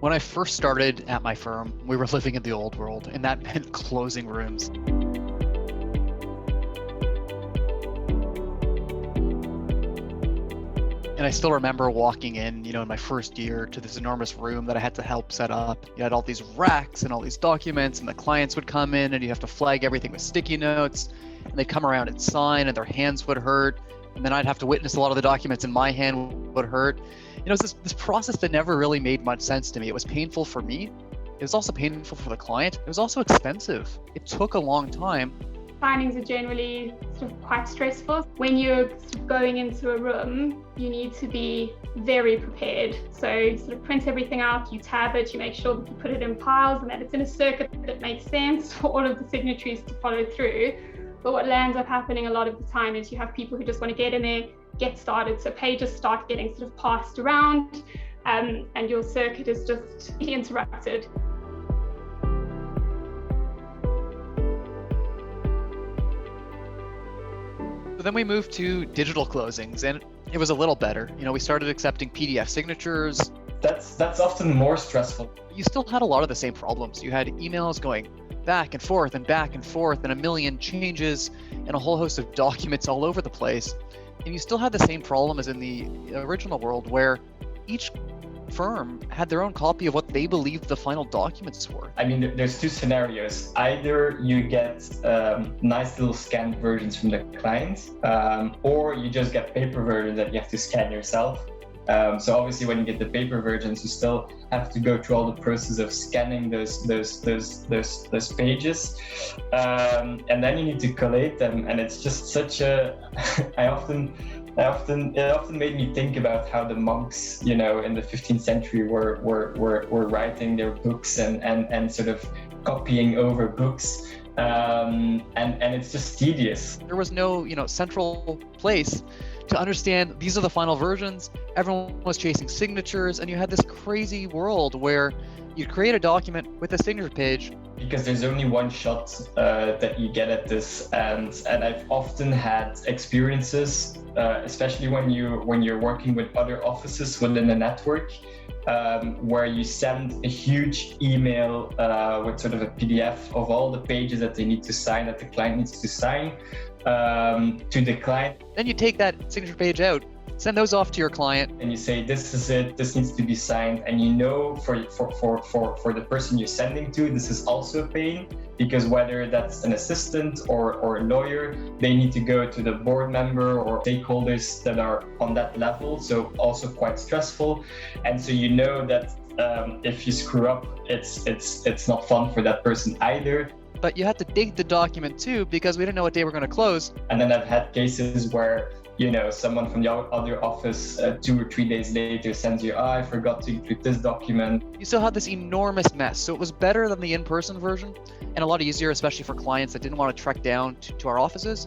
When I first started at my firm, we were living in the old world, and that meant closing rooms. And I still remember walking in, in my first year to this enormous room that I had to help set up. You had all these racks and all these documents, and the clients would come in and you have to flag everything with sticky notes, and they'd come around and sign, and their hands would hurt. And then I'd have to witness a lot of the documents and my hand would hurt. It was this process that never really made much sense to me. It was painful for me. It was also painful for the client. It was also expensive. It took a long time. Signings are generally sort of quite stressful. When you're sort of going into a room, you need to be very prepared. So you sort of print everything out, you tab it, you make sure that you put it in piles and that it's in a circuit that makes sense for all of the signatories to follow through. But what ends up happening a lot of the time is you have people who just want to get in there, get started. So pages start getting sort of passed around, and your circuit is just interrupted. So then we moved to digital closings, and it was a little better. We started accepting PDF signatures. That's often more stressful. You still had a lot of the same problems. You had emails going back and forth and back and forth, and a million changes and a whole host of documents all over the place. And you still had the same problem as in the original world, where each firm had their own copy of what they believed the final documents were. I mean, there's two scenarios. Either you get nice little scanned versions from the client, or you just get paper versions that you have to scan yourself. So obviously, when you get the paper versions, you still have to go through all the process of scanning those pages, and then you need to collate them. And it's just such a it often made me think about how the monks, in the 15th century were writing their books and sort of copying over books. And it's just tedious. There was no, central place to understand these are the final versions. Everyone was chasing signatures, and you had this crazy world where you create a document with a signature page. Because there's only one shot that you get at this, and I've often had experiences, especially when you're working with other offices within a network, where you send a huge email with sort of a PDF of all the pages that they need to sign, that the client needs to sign, to the client. Then you take that signature page out, send those off to your client, and you say, this is it, this needs to be signed. And for the person you're sending to, this is also a pain, because whether that's an assistant or a lawyer, they need to go to the board member or stakeholders that are on that level, so also quite stressful. And so that if you screw up, it's not fun for that person either. But you had to date the document too, because we didn't know what day we're going to close. And then I've had cases where someone from the other office 2 or 3 days later sends you, I forgot to include this document. You still had this enormous mess. So it was better than the in-person version, and a lot easier, especially for clients that didn't want to trek down to our offices,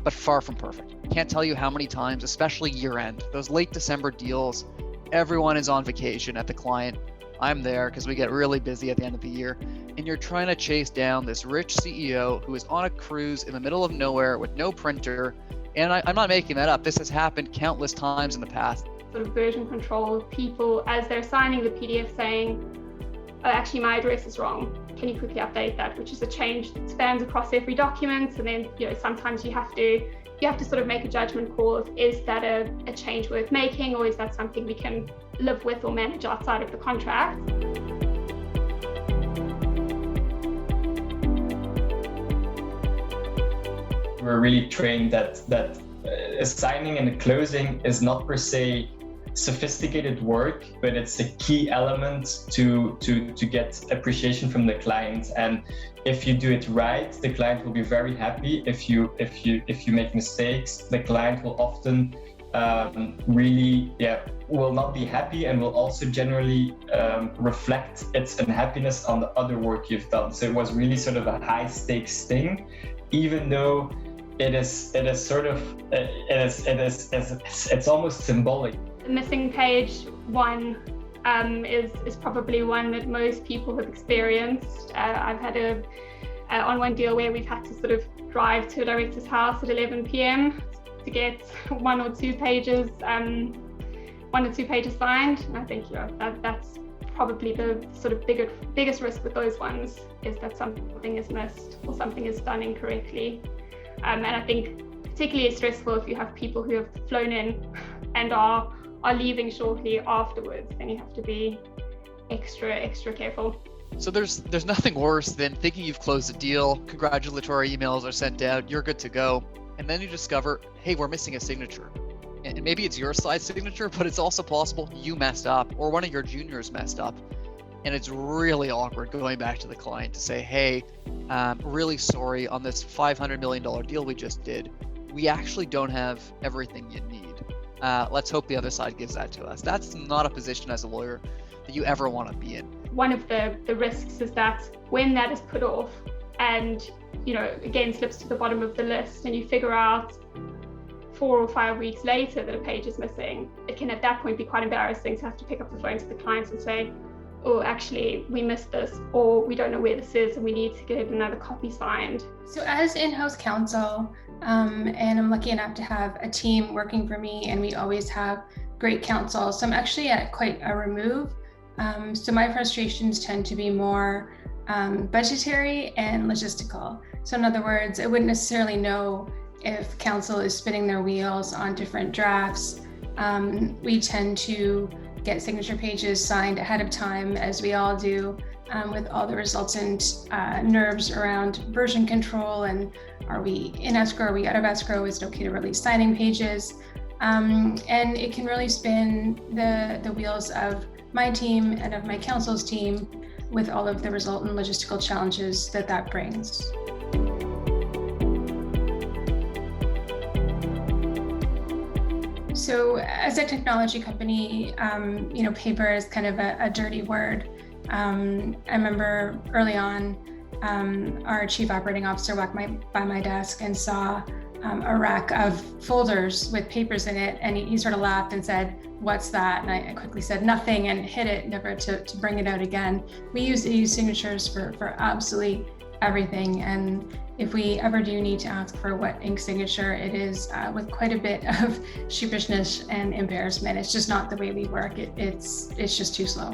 but far from perfect. Can't tell you how many times, especially year-end, those late December deals, everyone is on vacation at the client. I'm there because we get really busy at the end of the year, and you're trying to chase down this rich CEO who is on a cruise in the middle of nowhere with no printer. And I'm not making that up. This has happened countless times in the past. Sort of version control, people as they're signing the PDF saying, oh, actually my address is wrong. Can you quickly update that? Which is a change that spans across every document. And then, sometimes you have to sort of make a judgment call of, is that a change worth making, or is that something we can live with or manage outside of the contract? We're really trained that a signing and a closing is not per se sophisticated work, but it's a key element to get appreciation from the client. And if you do it right, the client will be very happy. If you make mistakes, the client will often will not be happy, and will also generally reflect its unhappiness on the other work you've done. So it was really sort of a high stakes thing, even though it's almost symbolic. The missing page one is probably one that most people have experienced. I've had on one deal where we've had to sort of drive to a director's house at 11 p.m. to get one or two pages signed. And I think that's probably the sort of biggest risk with those ones, is that something is missed or something is done incorrectly. And I think particularly stressful if you have people who have flown in and are leaving shortly afterwards, then you have to be extra careful. So there's nothing worse than thinking you've closed a deal, congratulatory emails are sent out, you're good to go, and then you discover, hey, we're missing a signature. And maybe it's your side signature, but it's also possible you messed up or one of your juniors messed up. And it's really awkward going back to the client to say, hey, really sorry, on this $500 million deal we just did, we actually don't have everything you need. Let's hope the other side gives that to us. That's not a position as a lawyer that you ever want to be in. One of the risks is that when that is put off and, again, slips to the bottom of the list, and you figure out 4 or 5 weeks later that a page is missing, it can at that point be quite embarrassing to have to pick up the phone to the clients and say, oh, actually, we missed this, or we don't know where this is and we need to get another copy signed. So as in-house counsel, and I'm lucky enough to have a team working for me, and we always have great counsel. So I'm actually at quite a remove. So my frustrations tend to be more budgetary and logistical. So in other words, I wouldn't necessarily know if counsel is spinning their wheels on different drafts. We tend to get signature pages signed ahead of time, as we all do, with all the resultant nerves around version control and are we in escrow, are we out of escrow, is it okay to release signing pages? And it can really spin the wheels of my team and of my counsel's team with all of the resultant logistical challenges that brings. So as a technology company, paper is kind of a dirty word. I remember early on, our chief operating officer walked by my desk and saw a rack of folders with papers in it, and he sort of laughed and said, "What's that?" And I quickly said nothing and hid it, never to bring it out again. We use signatures for absolutely everything, and if we ever do need to ask for a wet ink signature, it is with quite a bit of sheepishness and embarrassment. It's just not the way we work. It's just too slow.